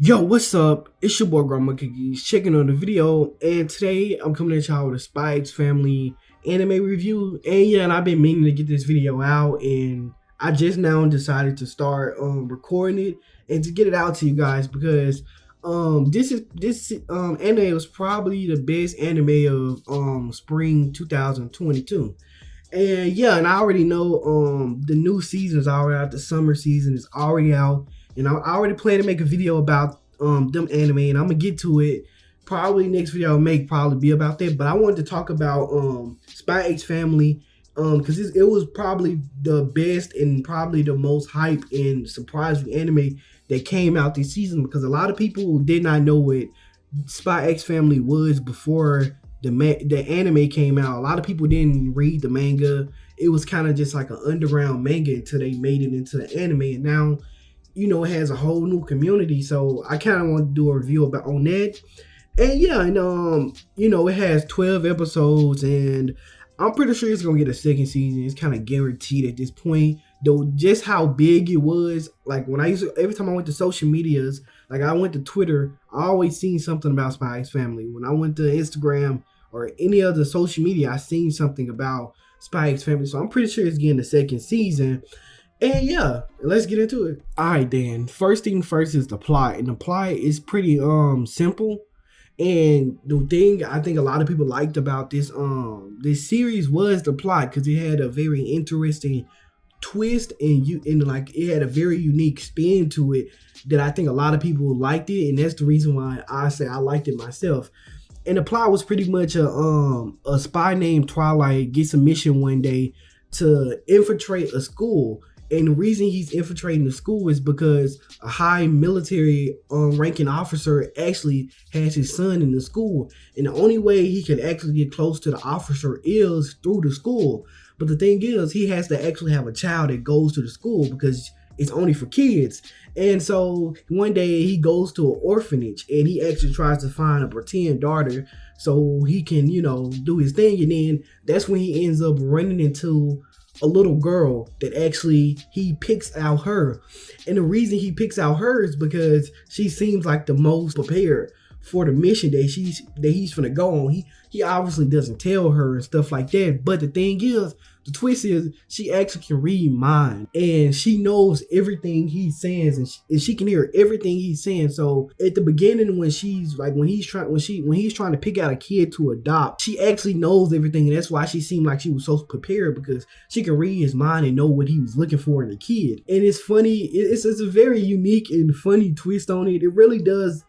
Yo, what's up? It's your boy Grandma Cookies checking on the video, and today I'm coming at y'all with a Spy X Family anime review. And I've been meaning to get this video out, and I just now decided to start recording it and to get it out to you guys because this anime was probably the best anime of spring 2022. And I already know the new season is already out, the summer season is already out. And I already plan to make a video about them anime, and I'm gonna get to it. Probably next video I'll make probably be about that. But I wanted to talk about Spy X Family because it was probably the best and probably the most hype and surprising anime that came out this season, because a lot of people did not know what Spy X Family was before the anime came out. A lot of people didn't read the manga. It was kind of just like an underground manga until they made it into the anime, and now it has a whole new community. So I kind of want to do a review about on that. And it has 12 episodes, and I'm pretty sure it's gonna get a second season. It's kind of guaranteed at this point. Though just how big it was, like when every time I went to social medias, like I went to Twitter, I always seen something about Spy X Family. When I went to Instagram or any other social media, I seen something about Spy X Family. So I'm pretty sure it's getting a second season. And yeah, let's get into it. Alright then. First thing first is the plot. And the plot is pretty simple. And the thing I think a lot of people liked about this series was the plot, because it had a very interesting twist, and like it had a very unique spin to it that I think a lot of people liked it, and that's the reason why I say I liked it myself. And the plot was pretty much a spy named Twilight gets a mission one day to infiltrate a school. And the reason he's infiltrating the school is because a high military ranking officer actually has his son in the school. And the only way he can actually get close to the officer is through the school. But the thing is, he has to actually have a child that goes to the school because it's only for kids. And so one day he goes to an orphanage and he actually tries to find a pretend daughter so he can, do his thing. And then that's when he ends up running into a little girl that actually he picks out her. And the reason he picks out her is because she seems like the most prepared for the mission that he's gonna go on. He obviously doesn't tell her and stuff like that. But the thing is, the twist is she actually can read mind, and she knows everything he says, and she can hear everything he's saying. So at the beginning, when he's trying to pick out a kid to adopt, she actually knows everything, and that's why she seemed like she was so prepared, because she can read his mind and know what he was looking for in a kid. And it's funny. It's a very unique and funny twist on it. It really does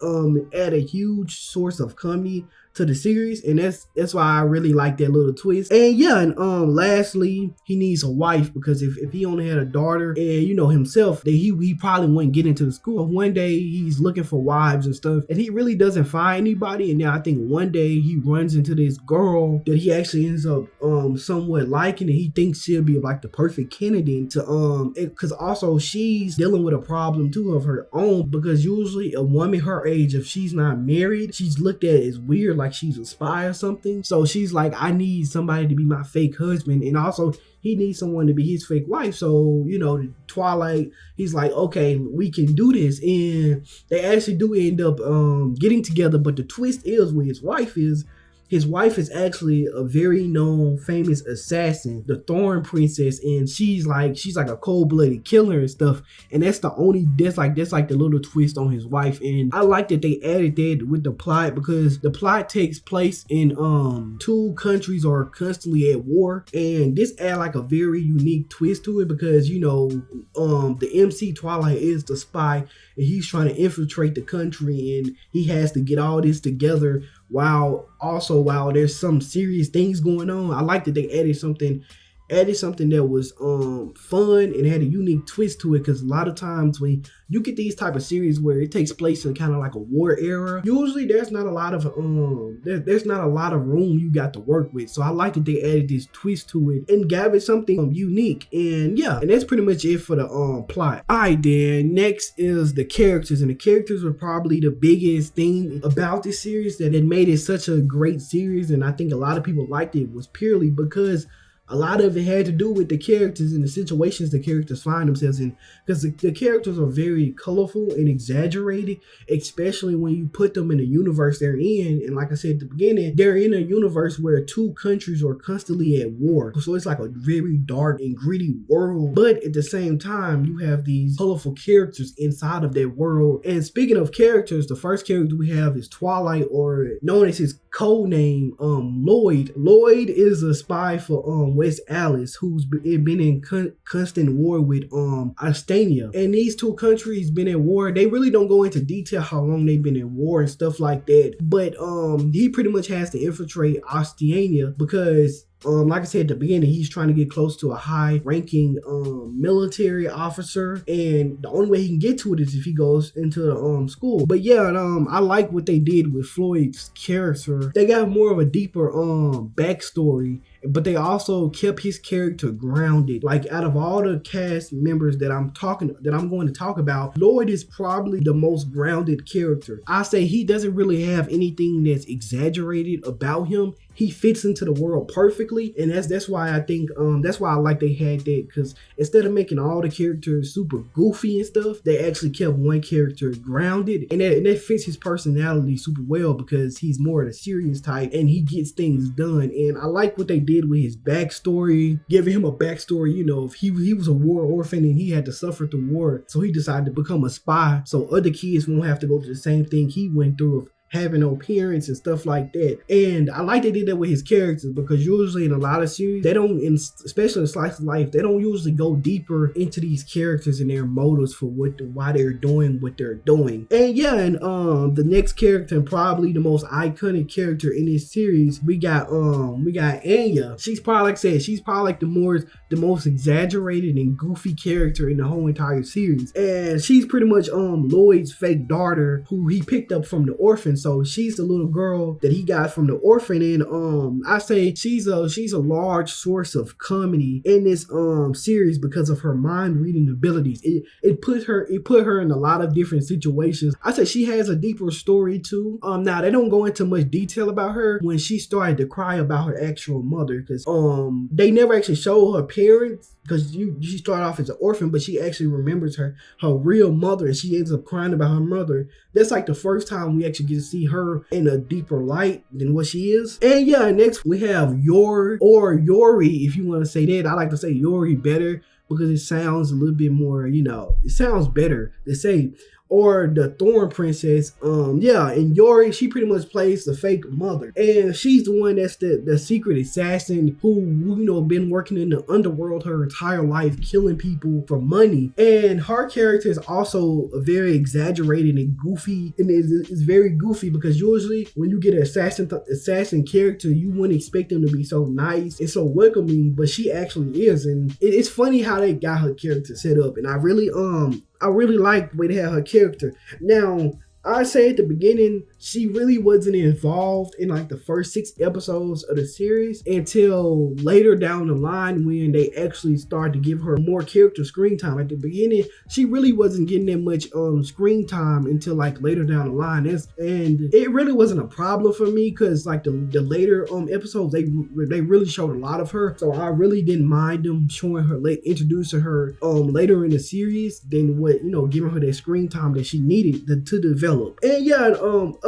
add a huge source of comedy to the series, and that's why I really like that little twist. And lastly, he needs a wife, because if he only had a daughter and himself, that he probably wouldn't get into the school. One day he's looking for wives and stuff, and he really doesn't find anybody. And then I think one day he runs into this girl that he actually ends up somewhat liking, and he thinks she'll be like the perfect candidate to because also she's dealing with a problem too of her own, because usually a woman her age, if she's not married, she's looked at as weird, like she's a spy or something. So she's like, I need somebody to be my fake husband, and also he needs someone to be his fake wife. So Twilight, he's like, okay, we can do this. And they actually do end up getting together. But the twist is, where his wife is actually a very known famous assassin, the Thorn Princess, and she's like a cold-blooded killer and stuff. And that's like the little twist on his wife. And I like that they added that with the plot, because the plot takes place in two countries are constantly at war, and this add like a very unique twist to it, because the MC Twilight is the spy, and he's trying to infiltrate the country, and he has to get all this together while there's some serious things going on. I like that they added something that was fun and had a unique twist to it, because a lot of times when you get these type of series where it takes place in kind of like a war era, usually there's not a lot of there's not a lot of room you got to work with. So I like that they added this twist to it and gave it something unique. And yeah, and that's pretty much it for the plot. Alright then, next is the characters, and the characters were probably the biggest thing about this series that it made it such a great series. And I think a lot of people liked it was purely because a lot of it had to do with the characters and the situations the characters find themselves in, because the characters are very colorful and exaggerated, especially when you put them in the universe they're in. And like I said at the beginning, they're in a universe where two countries are constantly at war, so it's like a very dark and gritty world, but at the same time you have these colorful characters inside of that world. And speaking of characters, the first character we have is Twilight, or known as his code name, Lloyd. Lloyd is a spy for West Alice, who's been in constant war with Astania, and these two countries been at war. They really don't go into detail how long they've been in war and stuff like that, but he pretty much has to infiltrate Astania because like I said at the beginning, he's trying to get close to a high-ranking military officer, and the only way he can get to it is if he goes into the school. But yeah, I like what they did with Floyd's character. They got more of a deeper backstory, but they also kept his character grounded. Like, out of all the cast members that I'm going to talk about, Lloyd is probably the most grounded character. I say he doesn't really have anything that's exaggerated about him. He fits into the world perfectly, and that's why I think that's why I like they had that, because instead of making all the characters super goofy and stuff, they actually kept one character grounded, and that fits his personality super well, because he's more of the serious type and he gets things done. And I like what they did with his backstory, giving him a backstory. You know, if he was a war orphan and he had to suffer through war, so he decided to become a spy so other kids won't have to go through the same thing he went through of having no parents and stuff like that. And I like they did that with his characters, because usually in a lot of series, they don't, especially in Slice of Life, they don't usually go deeper into these characters and their motives for why they're doing what they're doing. And yeah, and the next character, and probably the most iconic character in this series, we got Anya. She's probably, like I said, she's probably like the most exaggerated and goofy character in the whole entire series. And she's pretty much Lloyd's fake daughter, who he picked up from the orphan. So she's the little girl that he got from the orphan, and I say she's a large source of comedy in this series because of her mind reading abilities. It put her in a lot of different situations. I say she has a deeper story too. Now they don't go into much detail about her when she started to cry about her actual mother, because they never actually show her parents, because she started off as an orphan, but she actually remembers her real mother, and she ends up crying about her mother. That's like the first time we actually get to see her in a deeper light than what she is. And yeah, next we have Yori, or Yori, if you want to say that. I like to say Yori better, because it sounds a little bit more, it sounds better to say. Or the Thorn Princess. And Yori, she pretty much plays the fake mother, and she's the one that's the secret assassin who been working in the underworld her entire life, killing people for money. And her character is also very exaggerated and goofy, and it's very goofy, because usually when you get an assassin character, you wouldn't expect them to be so nice and so welcoming, but she actually is. And it's funny how they got her character set up, and I really like the way they had her character. Now, I say at the beginning, she really wasn't involved in like the first 6 episodes of the series until later down the line, when they actually started to give her more character screen time. At the beginning, she really wasn't getting that much screen time until like later down the line. And it really wasn't a problem for me, because like the later episodes, they really showed a lot of her, so I really didn't mind them showing her, introducing her later in the series than what giving her that screen time that she needed to develop. And yeah,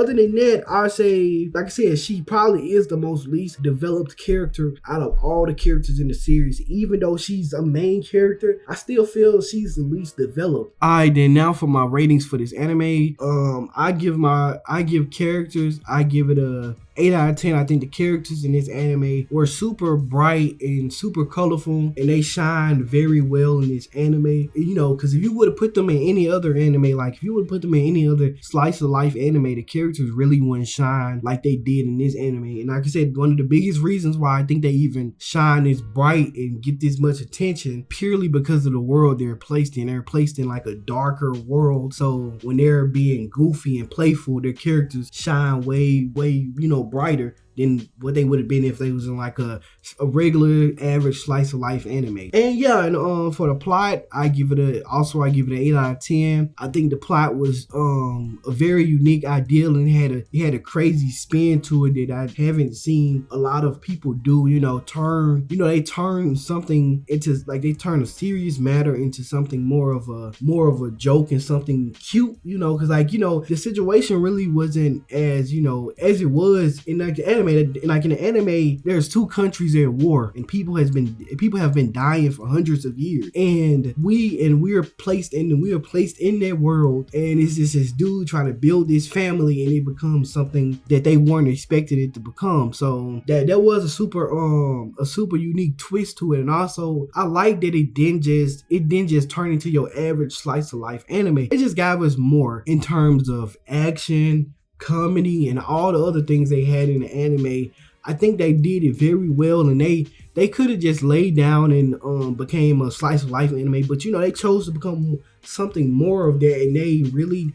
other than that, I say, like I said, she probably is the most least developed character out of all the characters in the series. Even though she's a main character, I still feel she's the least developed. Alright, then now for my ratings for this anime, I give characters, I give it a 8 out of 10. I think the characters in this anime were super bright and super colorful, and they shined very well in this anime. Because if you would have put them in any other anime, like if you would have put them in any other slice of life anime, the characters really wouldn't shine like they did in this anime. And like I said, one of the biggest reasons why I think they even shine this bright and get this much attention, purely because of the world they're placed in. They're placed in like a darker world, so when they're being goofy and playful, their characters shine way brighter than what they would have been if they was in like a regular average slice of life anime. And yeah, and for the plot, I give it an 8 out of 10. I think the plot was a very unique idea and it had a crazy spin to it that I haven't seen a lot of people do. They turn something into, like, they turn a serious matter into something more of a joke and something cute, because the situation really wasn't as it was in like the anime. Like in the anime, there's two countries at war and people have been dying for hundreds of years, and we are placed in that world, and it's just this dude trying to build this family, and it becomes something that they weren't expecting it to become. So that was a super unique twist to it. And also I like that it didn't just turn into your average slice of life anime. It just gave us more in terms of action, comedy, and all the other things they had in the anime. I think they did it very well, and they could have just laid down and became a slice of life anime, but they chose to become something more of that, and they really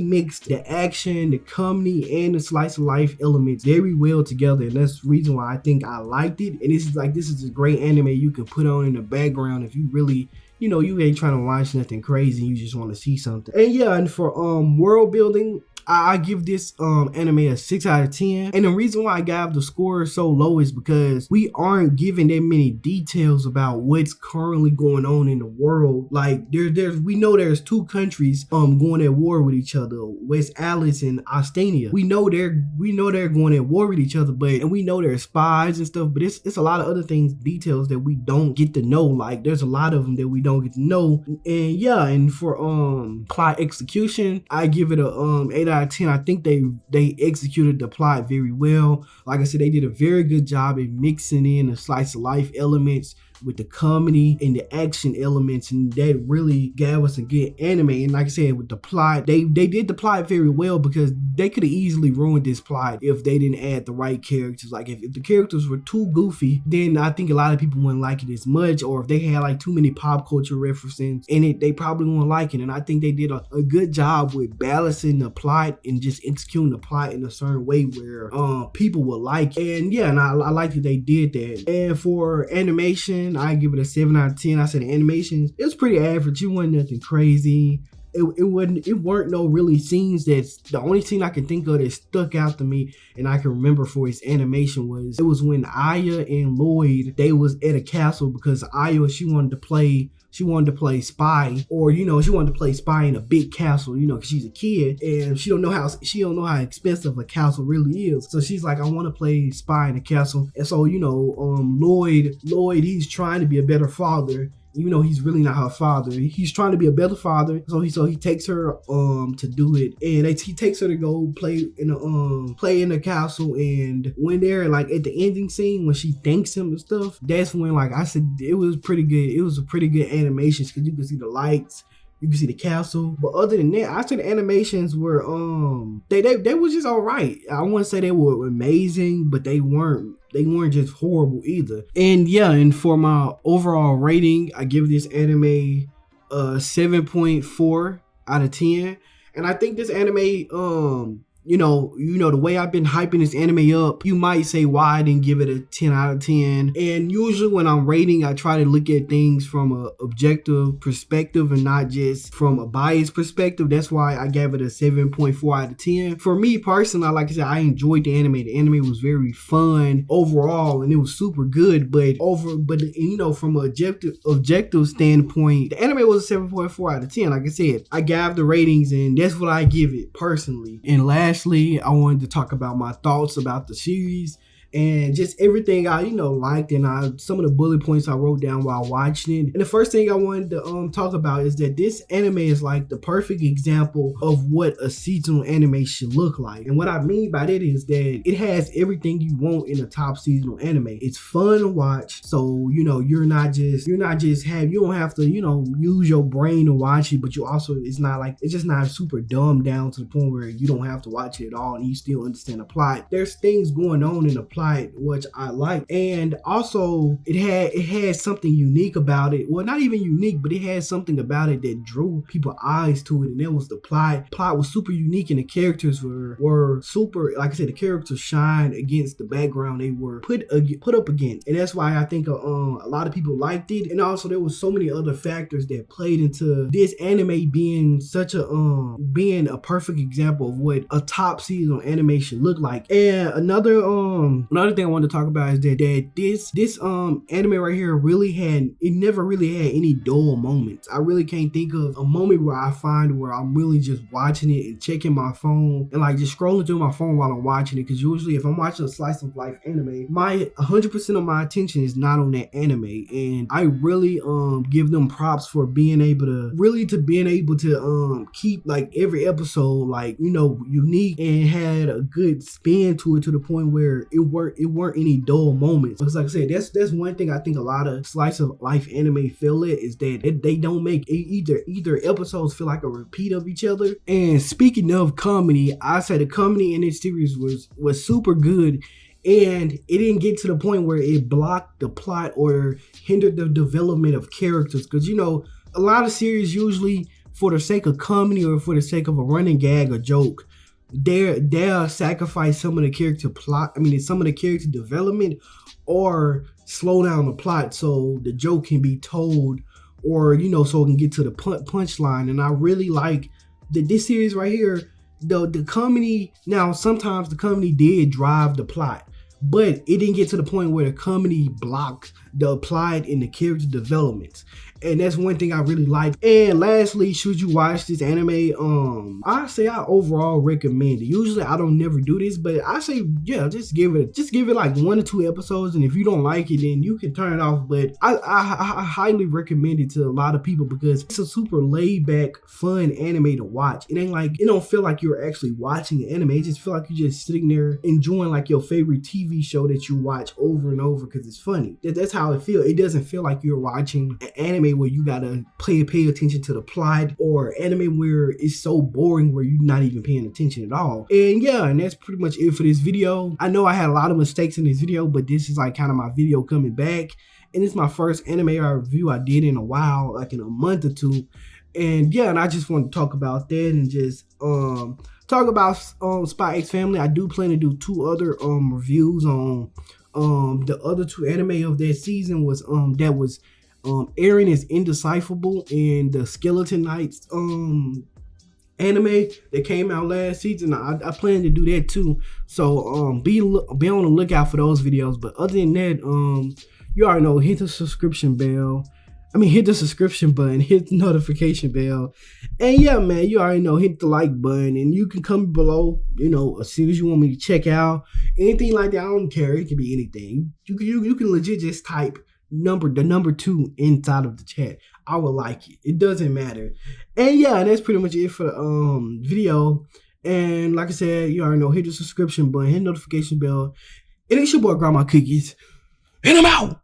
mixed the action, the comedy, and the slice of life elements very well together, and that's the reason why I think I liked it. And this is a great anime you can put on in the background if you really you ain't trying to watch nothing crazy, you just want to see something. And yeah, and for world building, I give this anime a 6 out of 10. And the reason why I gave the score so low is because we aren't given that many details about what's currently going on in the world. Like we know there's two countries going at war with each other, West Alice and Ostania. We know they're going at war with each other, and we know there's spies and stuff, but it's a lot of other details that we don't get to know. Like there's a lot of them that we don't get to know. And yeah, and for plot execution, I give it a 8 out of 10. I think they executed the plot very well. Like I said, they did a very good job at mixing in the slice of life elements with the comedy and the action elements, and that really gave us a good anime. And like I said, with the plot, they did the plot very well, because they could have easily ruined this plot if they didn't add the right characters. Like if the characters were too goofy, then I think a lot of people wouldn't like it as much, or if they had like too many pop culture references in it, they probably wouldn't like it. And I think they did a good job with balancing the plot and just executing the plot in a certain way where people will like it. And yeah, and I like that they did that. And for animation, I give it a 7 out of 10. I said the animations, it was pretty average. It wasn't nothing crazy. It weren't no really scenes that's the only scene I can think of that stuck out to me and I can remember for its animation was when Aya and Lloyd, they was at a castle, because Aya, she wanted to play spy, or she wanted to play spy in a big castle, because she's a kid and she don't know how expensive a castle really is. So she's like, I want to play spy in a castle. And so Lloyd, he's trying to be a better father, even though he's really not her father. He's trying to be a better father, so he takes her to do it, and he takes her to go play in the castle. And when they're like at the ending scene, when she thanks him and stuff, that's when, like I said, it was pretty good. It was a pretty good animation, because you can see the lights, you can see the castle. But other than that, I said the animations were they was just all right. I wouldn't say they were amazing, but they weren't just horrible either. And yeah, and for my overall rating, I give this anime a 7.4 out of 10. And I think this anime the way I've been hyping this anime up, you might say why I didn't give it a 10 out of 10. And usually when I'm rating, I try to look at things from an objective perspective and not just from a biased perspective. That's why I gave it a 7.4 out of 10. For me personally, like I said, I enjoyed the anime. The anime was very fun overall, and it was super good. But from an objective standpoint, the anime was a 7.4 out of 10. Like I said, I gave the ratings, and that's what I give it personally. And lastly, I wanted to talk about my thoughts about the series and just everything I liked, and some of the bullet points I wrote down while watching it. And the first thing I wanted to talk about is that this anime is like the perfect example of what a seasonal anime should look like. And what I mean by that is that it has everything you want in a top seasonal anime. It's fun to watch, so you don't have to use your brain to watch it, but it's just not super dumbed down to the point where you don't have to watch it at all and you still understand the plot. There's things going on in the plot plot, which I like. And also it had something unique about it. Well, not even unique, but it had something about it that drew people's eyes to it, and that was the plot. Plot was super unique, and the characters were super, like I said, the characters shine against the background they were put up against. And that's why I think a lot of people liked it. And also there was so many other factors that played into this anime being such a being a perfect example of what a top season anime should look like. And another thing I wanted to talk about is that this anime right here never really had any dull moments. I really can't think of a moment where I find where I'm really just watching it and checking my phone and like just scrolling through my phone while I'm watching it. Because usually if I'm watching a slice of life anime, my 100% of my attention is not on that anime, and I really give them props for being able to keep like every episode like, you know, unique and had a good spin to it, to the point where it weren't any dull moments. Because like I said, that's one thing I think a lot of slice of life anime feel it is that they don't make either episodes feel like a repeat of each other. And speaking of comedy, I say the comedy in this series was super good, and it didn't get to the point where it blocked the plot or hindered the development of characters. Because, you know, a lot of series usually, for the sake of comedy or for the sake of a running gag or joke, they'll sacrifice some of the some of the character development, or slow down the plot so the joke can be told, or, you know, so it can get to the punchline. And I really like that this series right here, the comedy. Now, sometimes the comedy did drive the plot, but it didn't get to the point where the comedy blocked the plot and the character developments. And that's one thing I really like. And lastly, should you watch this anime? I say I overall recommend it. Usually I don't never do this, but I say, yeah, just give it like 1 or 2 episodes, and if you don't like it, then you can turn it off. But I highly recommend it to a lot of people because it's a super laid back, fun anime to watch. It ain't like, it don't feel like you're actually watching an anime. It just feel like you're just sitting there enjoying like your favorite TV show that you watch over and over because it's funny. That's how it feels. It doesn't feel like you're watching an anime where you gotta pay attention to the plot, or anime where it's so boring where you're not even paying attention at all. And yeah, and that's pretty much it for this video. I know I had a lot of mistakes in this video, but this is like kind of my video coming back, and it's my first anime review I did in a while, like in a month or two. And yeah, and I just want to talk about that and just talk about Spy X Family. I do plan to do 2 other reviews on the other 2 anime of that season was airing is Indecipherable and the Skeleton Knights anime that came out last season. I plan to do that too, so be on the lookout for those videos. But other than that, you already know, hit the subscription button, hit the notification bell, and yeah, man, you already know, hit the like button, and you can comment below, you know, as soon as you want me to check out anything like that. I don't care, it can be anything. You can legit just type the number 2 inside of the chat. I would like it. It doesn't matter. And yeah, that's pretty much it for the video. And like I said, you already know, hit the subscription button, hit the notification bell. And it's your boy Grandma Cookies, and I'm out.